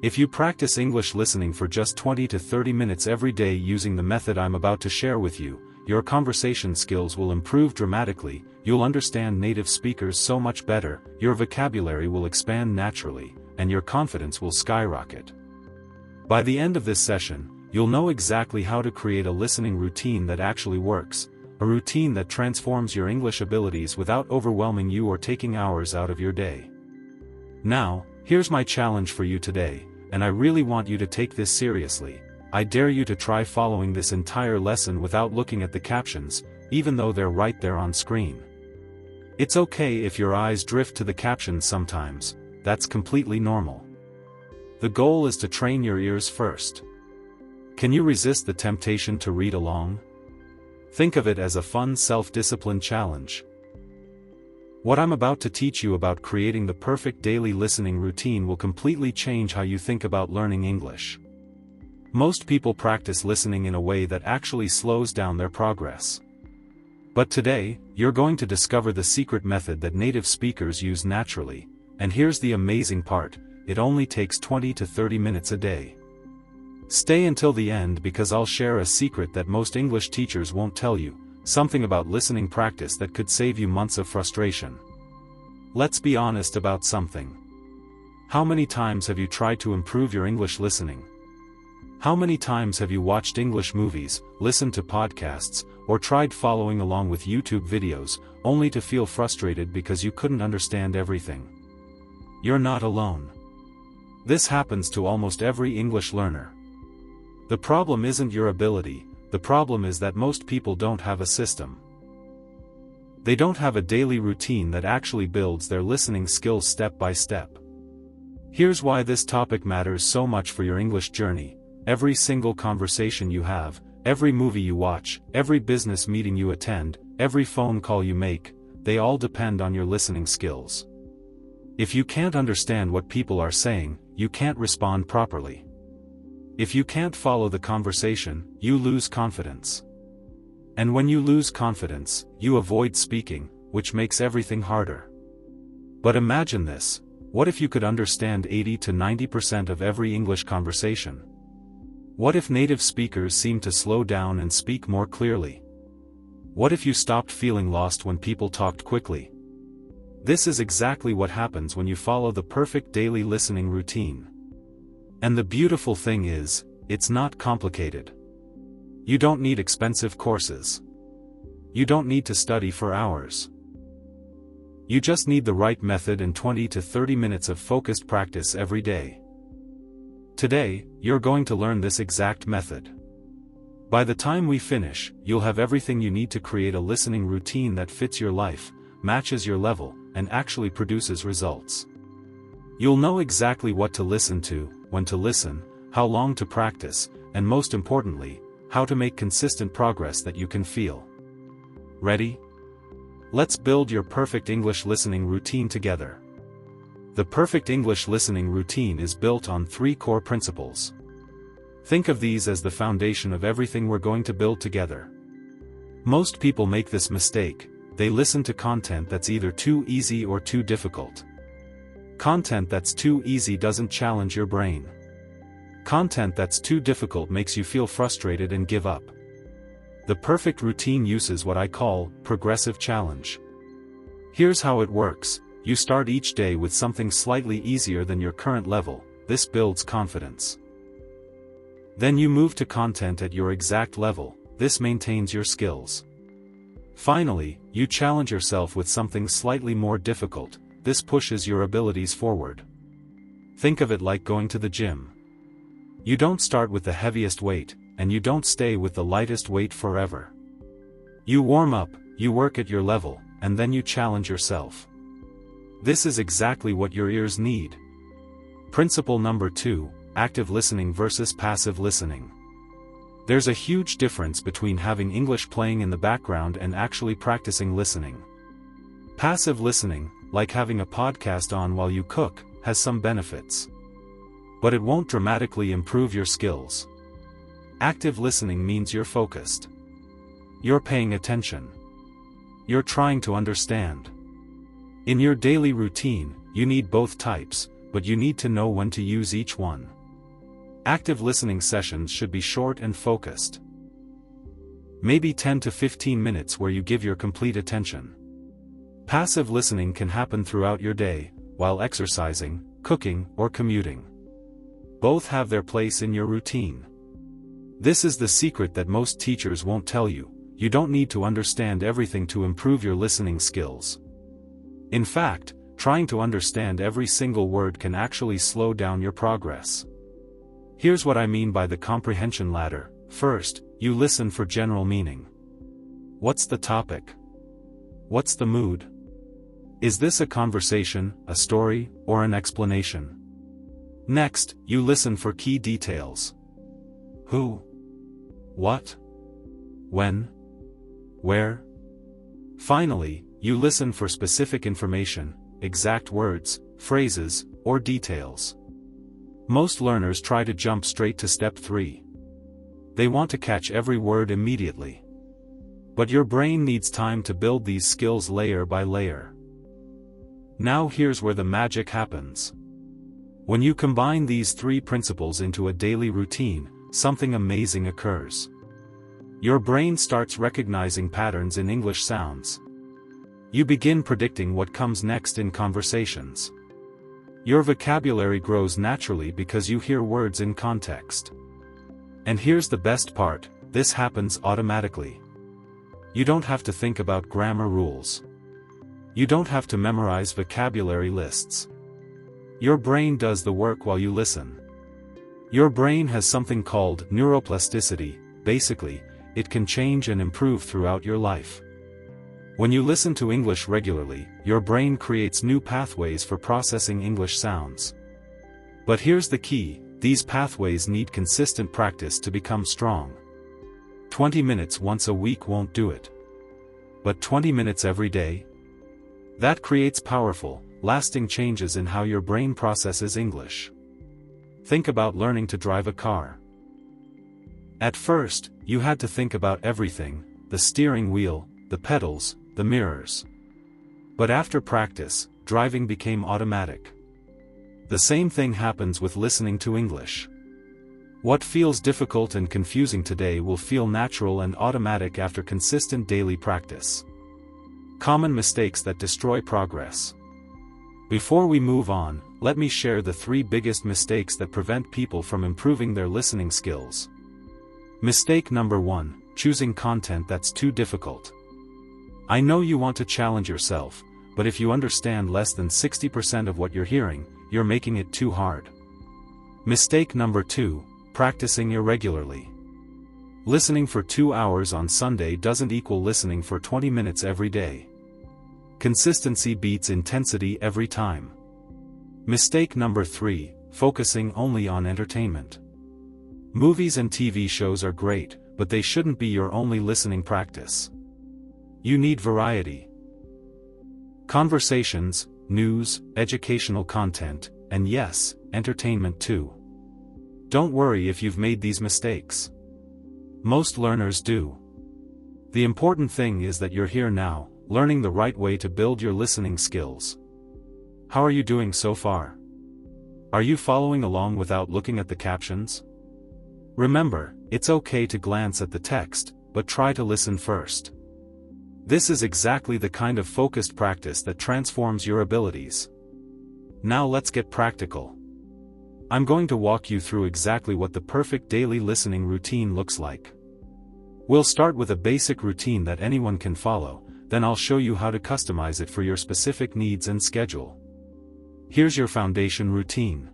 If you practice English listening for just 20 to 30 minutes every day using the method I'm about to share with you, your conversation skills will improve dramatically, you'll understand native speakers so much better, your vocabulary will expand naturally, and your confidence will skyrocket. By the end of this session, you'll know exactly how to create a listening routine that actually works, a routine that transforms your English abilities without overwhelming you or taking hours out of your day. Now, here's my challenge for you today, and I really want you to take this seriously. I dare you to try following this entire lesson without looking at the captions, even though they're right there on screen. It's okay if your eyes drift to the captions sometimes, that's completely normal. The goal is to train your ears first. Can you resist the temptation to read along? Think of it as a fun self-discipline challenge. What I'm about to teach you about creating the perfect daily listening routine will completely change how you think about learning English. Most people practice listening in a way that actually slows down their progress. But today, you're going to discover the secret method that native speakers use naturally, and here's the amazing part, it only takes 20 to 30 minutes a day. Stay until the end because I'll share a secret that most English teachers won't tell you, something about listening practice that could save you months of frustration. Let's be honest about something. How many times have you tried to improve your English listening? How many times have you watched English movies, listened to podcasts, or tried following along with YouTube videos, only to feel frustrated because you couldn't understand everything? You're not alone. This happens to almost every English learner. The problem isn't your ability, the problem is that most people don't have a system. They don't have a daily routine that actually builds their listening skills step by step. Here's why this topic matters so much for your English journey. Every single conversation you have, every movie you watch, every business meeting you attend, every phone call you make, they all depend on your listening skills. If you can't understand what people are saying, you can't respond properly. If you can't follow the conversation, you lose confidence. And when you lose confidence, you avoid speaking, which makes everything harder. But imagine this, what if you could understand 80 to 90% of every English conversation? What if native speakers seemed to slow down and speak more clearly? What if you stopped feeling lost when people talked quickly? This is exactly what happens when you follow the perfect daily listening routine. And the beautiful thing is, it's not complicated. You don't need expensive courses. You don't need to study for hours. You just need the right method and 20 to 30 minutes of focused practice every day. Today, you're going to learn this exact method. By the time we finish, you'll have everything you need to create a listening routine that fits your life, matches your level, and actually produces results. You'll know exactly what to listen to, when to listen, how long to practice, and most importantly, how to make consistent progress that you can feel. Ready? Let's build your perfect English listening routine together. The perfect English listening routine is built on 3 core principles. Think of these as the foundation of everything we're going to build together. Most people make this mistake, they listen to content that's either too easy or too difficult. Content that's too easy doesn't challenge your brain. Content that's too difficult makes you feel frustrated and give up. The perfect routine uses what I call progressive challenge. Here's how it works. You start each day with something slightly easier than your current level, this builds confidence. Then you move to content at your exact level, this maintains your skills. Finally, you challenge yourself with something slightly more difficult, this pushes your abilities forward. Think of it like going to the gym. You don't start with the heaviest weight, and you don't stay with the lightest weight forever. You warm up, you work at your level, and then you challenge yourself. This is exactly what your ears need. Principle number 2, active listening versus passive listening. There's a huge difference between having English playing in the background and actually practicing listening. Passive listening, like having a podcast on while you cook, has some benefits. But it won't dramatically improve your skills. Active listening means you're focused. You're paying attention. You're trying to understand. In your daily routine, you need both types, but you need to know when to use each one. Active listening sessions should be short and focused. Maybe 10 to 15 minutes where you give your complete attention. Passive listening can happen throughout your day, while exercising, cooking, or commuting. Both have their place in your routine. This is the secret that most teachers won't tell you. You don't need to understand everything to improve your listening skills. In fact, trying to understand every single word can actually slow down your progress. Here's what I mean by the comprehension ladder. First, you listen for general meaning. What's the topic? What's the mood? Is this a conversation, a story, or an explanation? Next, you listen for key details. Who? What? When? Where? Finally, you listen for specific information, exact words, phrases, or details. Most learners try to jump straight to step 3. They want to catch every word immediately. But your brain needs time to build these skills layer by layer. Now here's where the magic happens. When you combine these 3 principles into a daily routine, something amazing occurs. Your brain starts recognizing patterns in English sounds. You begin predicting what comes next in conversations. Your vocabulary grows naturally because you hear words in context. And here's the best part, this happens automatically. You don't have to think about grammar rules. You don't have to memorize vocabulary lists. Your brain does the work while you listen. Your brain has something called neuroplasticity. Basically, it can change and improve throughout your life. When you listen to English regularly, your brain creates new pathways for processing English sounds. But here's the key, these pathways need consistent practice to become strong. 20 minutes once a week won't do it. But 20 minutes every day? That creates powerful, lasting changes in how your brain processes English. Think about learning to drive a car. At first, you had to think about everything, the steering wheel, the pedals, the mirrors. But after practice, driving became automatic. The same thing happens with listening to English. What feels difficult and confusing today will feel natural and automatic after consistent daily practice. Common mistakes that destroy progress. Before we move on, let me share the 3 biggest mistakes that prevent people from improving their listening skills. Mistake number 1, choosing content that's too difficult. I know you want to challenge yourself, but if you understand less than 60% of what you're hearing, you're making it too hard. Mistake number 2, practicing irregularly. Listening for 2 hours on Sunday doesn't equal listening for 20 minutes every day. Consistency beats intensity every time. Mistake number 3, focusing only on entertainment. Movies and TV shows are great, but they shouldn't be your only listening practice. You need variety. Conversations, news, educational content, and yes, entertainment too. Don't worry if you've made these mistakes. Most learners do. The important thing is that you're here now, learning the right way to build your listening skills. How are you doing so far? Are you following along without looking at the captions? Remember, it's okay to glance at the text, but try to listen first. This is exactly the kind of focused practice that transforms your abilities. Now let's get practical. I'm going to walk you through exactly what the perfect daily listening routine looks like. We'll start with a basic routine that anyone can follow, then I'll show you how to customize it for your specific needs and schedule. Here's your foundation routine.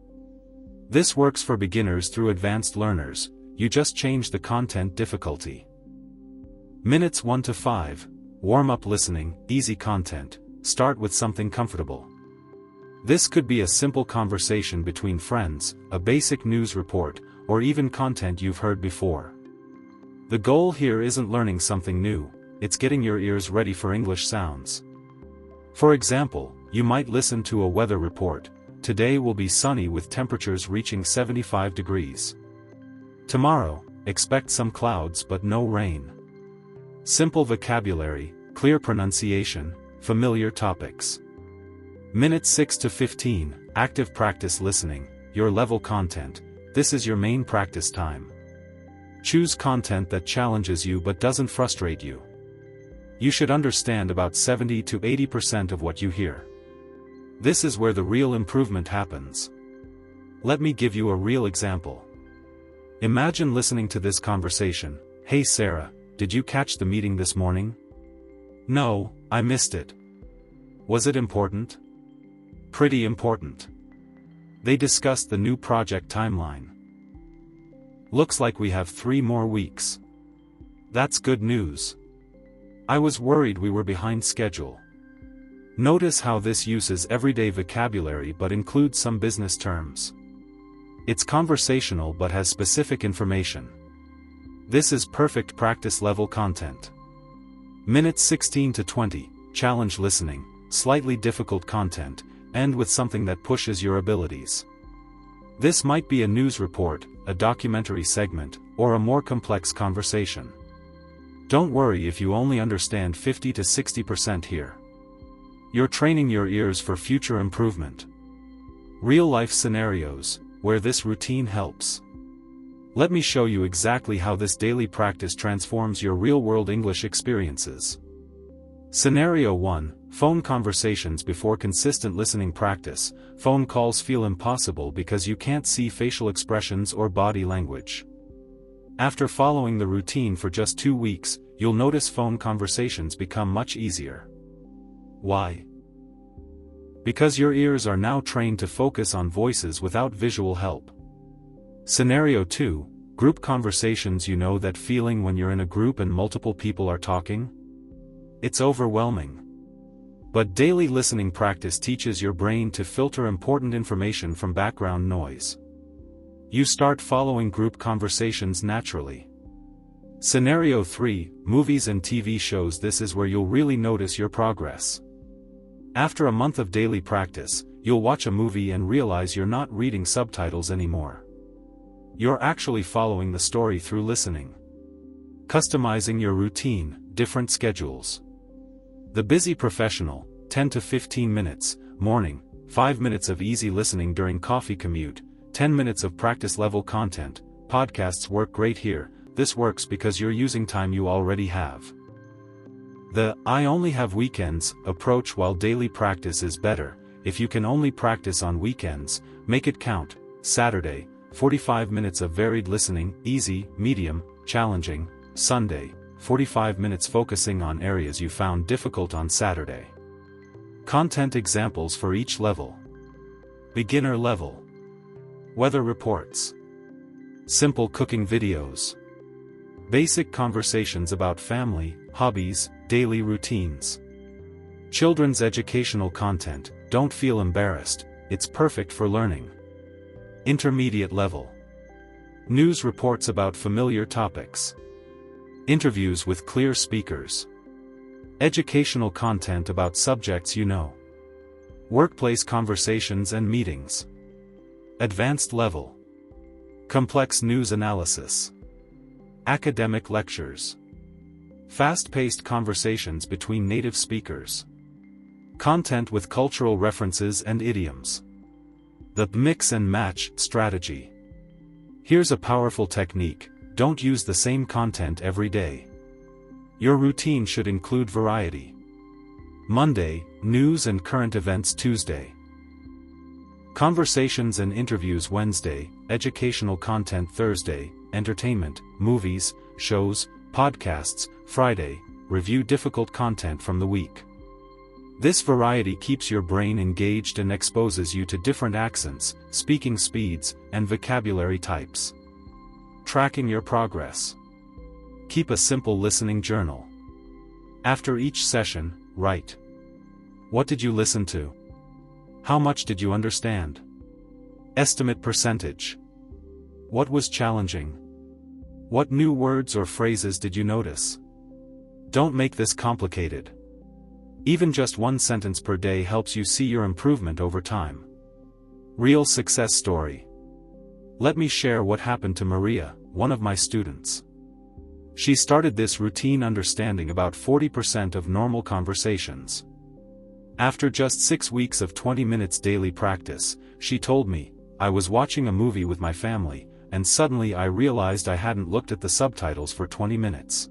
This works for beginners through advanced learners, you just change the content difficulty. Minutes 1 to 5, warm-up listening, easy content, start with something comfortable. This could be a simple conversation between friends, a basic news report, or even content you've heard before. The goal here isn't learning something new, it's getting your ears ready for English sounds. For example, you might listen to a weather report. Today will be sunny with temperatures reaching 75 degrees. Tomorrow, expect some clouds but no rain. Simple vocabulary, clear pronunciation, familiar topics. Minutes 6 to 15, active practice listening, your level content. This is your main practice time. Choose content that challenges you but doesn't frustrate you. You should understand about 70 to 80% of what you hear. This is where the real improvement happens. Let me give you a real example. Imagine listening to this conversation. Hey Sarah, did you catch the meeting this morning? No, I missed it. Was it important? Pretty important. They discussed the new project timeline. Looks like we have 3 more weeks. That's good news. I was worried we were behind schedule. Notice how this uses everyday vocabulary but includes some business terms. It's conversational but has specific information. This is perfect practice level content. Minutes 16 to 20, challenge listening, slightly difficult content, end with something that pushes your abilities. This might be a news report, a documentary segment, or a more complex conversation. Don't worry if you only understand 50 to 60% here. You're training your ears for future improvement. Real-life scenarios, where this routine helps. Let me show you exactly how this daily practice transforms your real-world English experiences. Scenario 1, phone conversations before consistent listening practice. Phone calls feel impossible because you can't see facial expressions or body language. After following the routine for just 2 weeks, you'll notice phone conversations become much easier. Why? Because your ears are now trained to focus on voices without visual help. Scenario 2, group conversations. You know that feeling when you're in a group and multiple people are talking? It's overwhelming. But daily listening practice teaches your brain to filter important information from background noise. You start following group conversations naturally. Scenario 3, movies and TV shows. This is where you'll really notice your progress. After a month of daily practice, you'll watch a movie and realize you're not reading subtitles anymore. You're actually following the story through listening. Customizing your routine, different schedules. The busy professional, 10 to 15 minutes, morning, 5 minutes of easy listening during coffee commute, 10 minutes of practice level content. Podcasts work great here. This works because you're using time you already have. The "I only have weekends" approach. While daily practice is better, if you can only practice on weekends, make it count. Saturday, 45 minutes of varied listening, easy, medium, challenging. Sunday, 45 minutes focusing on areas you found difficult on Saturday. Content examples for each level. Beginner level. Weather reports. Simple cooking videos. Basic conversations about family, hobbies, daily routines. Children's educational content. Don't feel embarrassed, it's perfect for learning. Intermediate level. News reports about familiar topics. Interviews with clear speakers. Educational content about subjects you know. Workplace conversations and meetings. Advanced level. Complex news analysis. Academic lectures. Fast-paced conversations between native speakers. Content with cultural references and idioms. The mix and match strategy. Here's a powerful technique: don't use the same content every day. Your routine should include variety. Monday, news and current events. Tuesday, conversations and interviews. Wednesday, educational content. Thursday, entertainment, movies, shows, podcasts. Friday, review difficult content from the week. This variety keeps your brain engaged and exposes you to different accents, speaking speeds, and vocabulary types. Tracking your progress. Keep a simple listening journal. After each session, write: what did you listen to? How much did you understand? Estimate percentage. What was challenging? What new words or phrases did you notice? Don't make this complicated. Even just one sentence per day helps you see your improvement over time. Real success story. Let me share what happened to Maria, one of my students. She started this routine understanding about 40% of normal conversations. After just 6 weeks of 20 minutes daily practice, she told me, I was watching a movie with my family, and suddenly I realized I hadn't looked at the subtitles for 20 minutes.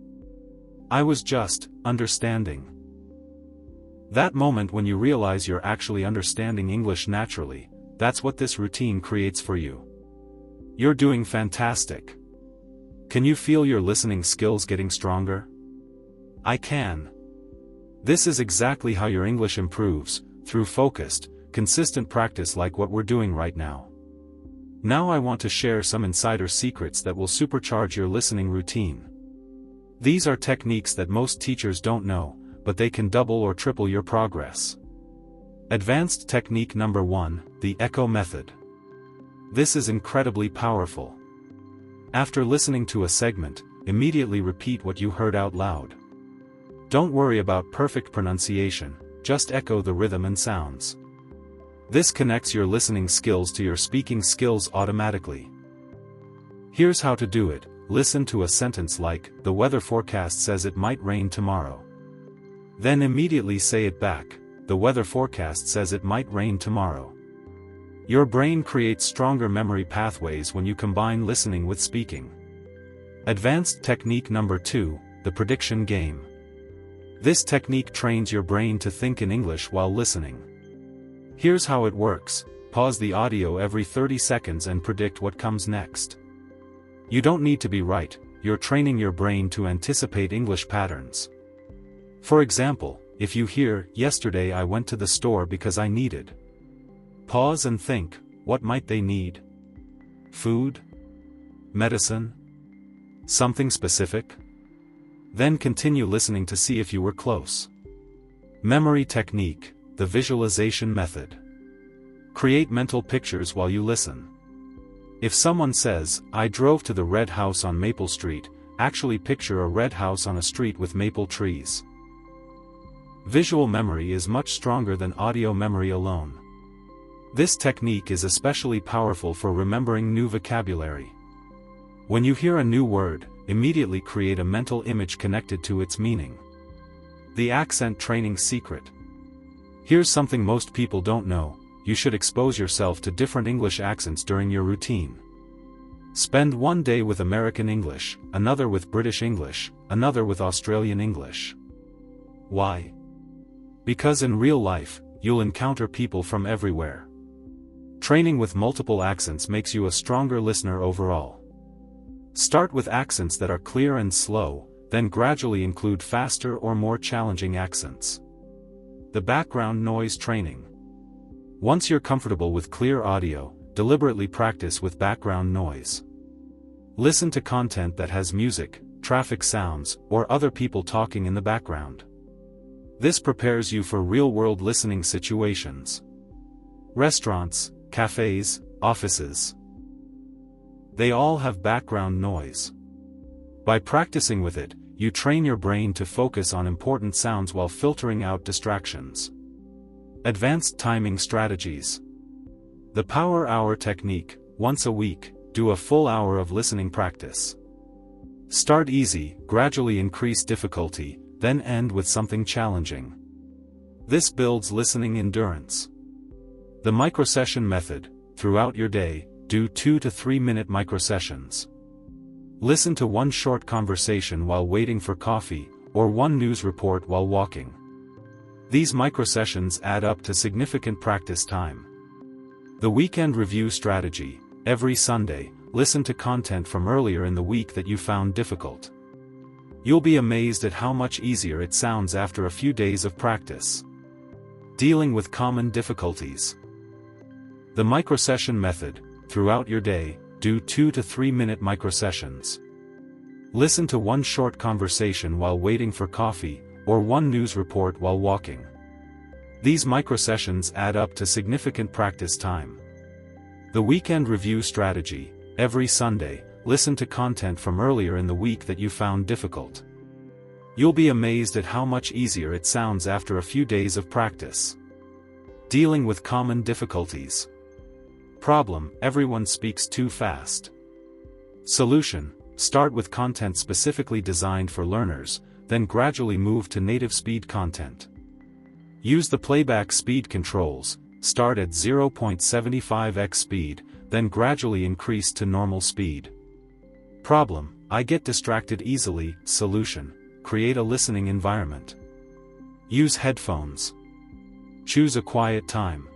I was just understanding. That moment when you realize you're actually understanding English naturally, that's what this routine creates for you. You're doing fantastic. Can you feel your listening skills getting stronger? I can. This is exactly how your English improves, through focused, consistent practice like what we're doing right now. Now I want to share some insider secrets that will supercharge your listening routine. These are techniques that most teachers don't know, but they can double or triple your progress. Advanced technique number 1, the echo method. This is incredibly powerful. After listening to a segment, immediately repeat what you heard out loud. Don't worry about perfect pronunciation, just echo the rhythm and sounds. This connects your listening skills to your speaking skills automatically. Here's how to do it. Listen to a sentence like, "The weather forecast says it might rain tomorrow." Then immediately say it back, "The weather forecast says it might rain tomorrow." Your brain creates stronger memory pathways when you combine listening with speaking. Advanced technique number 2, the prediction game. This technique trains your brain to think in English while listening. Here's how it works. Pause the audio every 30 seconds and predict what comes next. You don't need to be right, you're training your brain to anticipate English patterns. For example, if you hear, "Yesterday I went to the store because I needed." Pause and think, what might they need? Food? Medicine? Something specific? Then continue listening to see if you were close. Memory technique, the visualization method. Create mental pictures while you listen. If someone says, "I drove to the red house on Maple Street," actually picture a red house on a street with maple trees. Visual memory is much stronger than audio memory alone. This technique is especially powerful for remembering new vocabulary. When you hear a new word, immediately create a mental image connected to its meaning. The accent training secret. Here's something most people don't know. You should expose yourself to different English accents during your routine. Spend one day with American English, another with British English, another with Australian English. Why? Because in real life, you'll encounter people from everywhere. Training with multiple accents makes you a stronger listener overall. Start with accents that are clear and slow, then gradually include faster or more challenging accents. The background noise training. Once you're comfortable with clear audio, deliberately practice with background noise. Listen to content that has music, traffic sounds, or other people talking in the background. This prepares you for real-world listening situations. Restaurants, cafes, offices. They all have background noise. By practicing with it, you train your brain to focus on important sounds while filtering out distractions. Advanced timing strategies. The power hour technique. Once a week, do a full hour of listening practice. Start easy, gradually increase difficulty, then end with something challenging. This builds listening endurance. The microsession method. Throughout your day, do 2 to 3 minute microsessions. Listen to one short conversation while waiting for coffee, or one news report while walking. These microsessions add up to significant practice time. The weekend review strategy. Every Sunday, listen to content from earlier in the week that you found difficult. You'll be amazed at how much easier it sounds after a few days of practice. Dealing with common difficulties. The microsession method. Throughout your day, do 2 to 3 minute microsessions. Listen to one short conversation while waiting for coffee, or one news report while walking. These microsessions add up to significant practice time. The weekend review strategy. Every Sunday, listen to content from earlier in the week that you found difficult. You'll be amazed at how much easier it sounds after a few days of practice. Dealing with common difficulties. Problem: everyone speaks too fast. Solution: start with content specifically designed for learners, then gradually move to native speed content. Use the playback speed controls, start at 0.75x speed, then gradually increase to normal speed. Problem: I get distracted easily. Solution: create a listening environment. Use headphones. Choose a quiet time.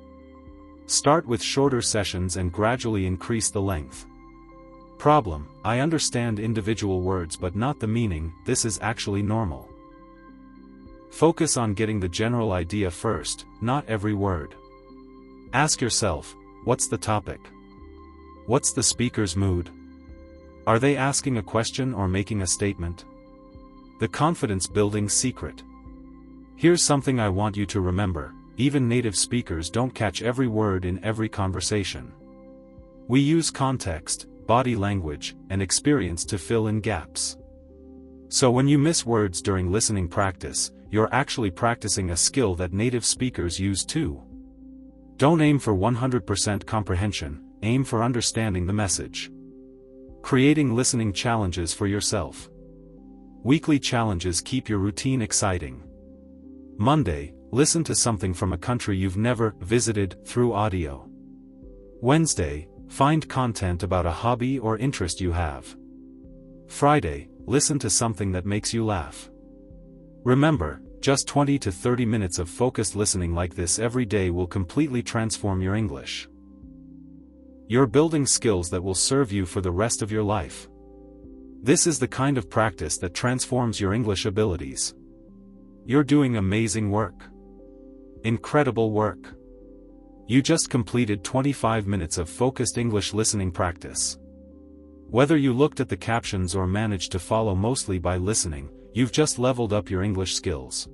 Start with shorter sessions and gradually increase the length. Problem: I understand individual words but not the meaning. This is actually normal. Focus on getting the general idea first, not every word. Ask yourself, what's the topic? What's the speaker's mood? Are they asking a question or making a statement? The confidence-building secret. Here's something I want you to remember: even native speakers don't catch every word in every conversation. We use context, body language, and experience to fill in gaps. So when you miss words during listening practice, you're actually practicing a skill that native speakers use too. Don't aim for 100% comprehension, aim for understanding the message. Creating listening challenges for yourself. Weekly challenges keep your routine exciting. Monday, listen to something from a country you've never visited through audio. Wednesday, find content about a hobby or interest you have. Friday, listen to something that makes you laugh. Remember, just 20 to 30 minutes of focused listening like this every day will completely transform your English. You're building skills that will serve you for the rest of your life. This is the kind of practice that transforms your English abilities. You're doing amazing work. Incredible work. You just completed 25 minutes of focused English listening practice. Whether you looked at the captions or managed to follow mostly by listening, you've just leveled up your English skills.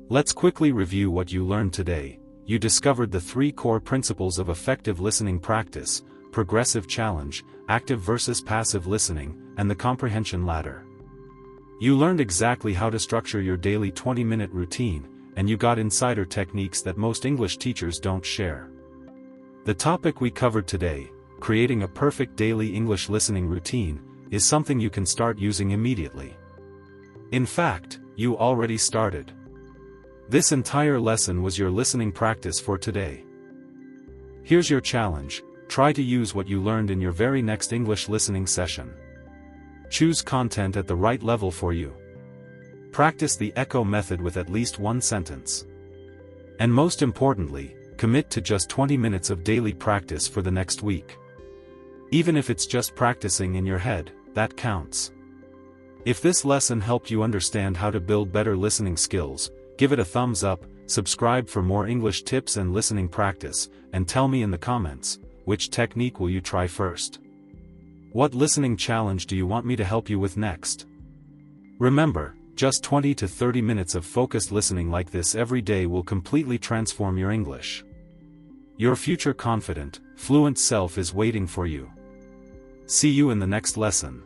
Let's quickly review what you learned today. You discovered the 3 core principles of effective listening practice: progressive challenge, active versus passive listening, and the comprehension ladder. You learned exactly how to structure your daily 20-minute routine, and you got insider techniques that most English teachers don't share. The topic we covered today, creating a perfect daily English listening routine, is something you can start using immediately. In fact, you already started. This entire lesson was your listening practice for today. Here's your challenge: try to use what you learned in your very next English listening session. Choose content at the right level for you. Practice the echo method with at least 1 sentence. And most importantly, commit to just 20 minutes of daily practice for the next week. Even if it's just practicing in your head, that counts. If this lesson helped you understand how to build better listening skills, give it a thumbs up, subscribe for more English tips and listening practice, and tell me in the comments, which technique will you try first? What listening challenge do you want me to help you with next? Remember, just 20 to 30 minutes of focused listening like this every day will completely transform your English. Your future confident, fluent self is waiting for you. See you in the next lesson.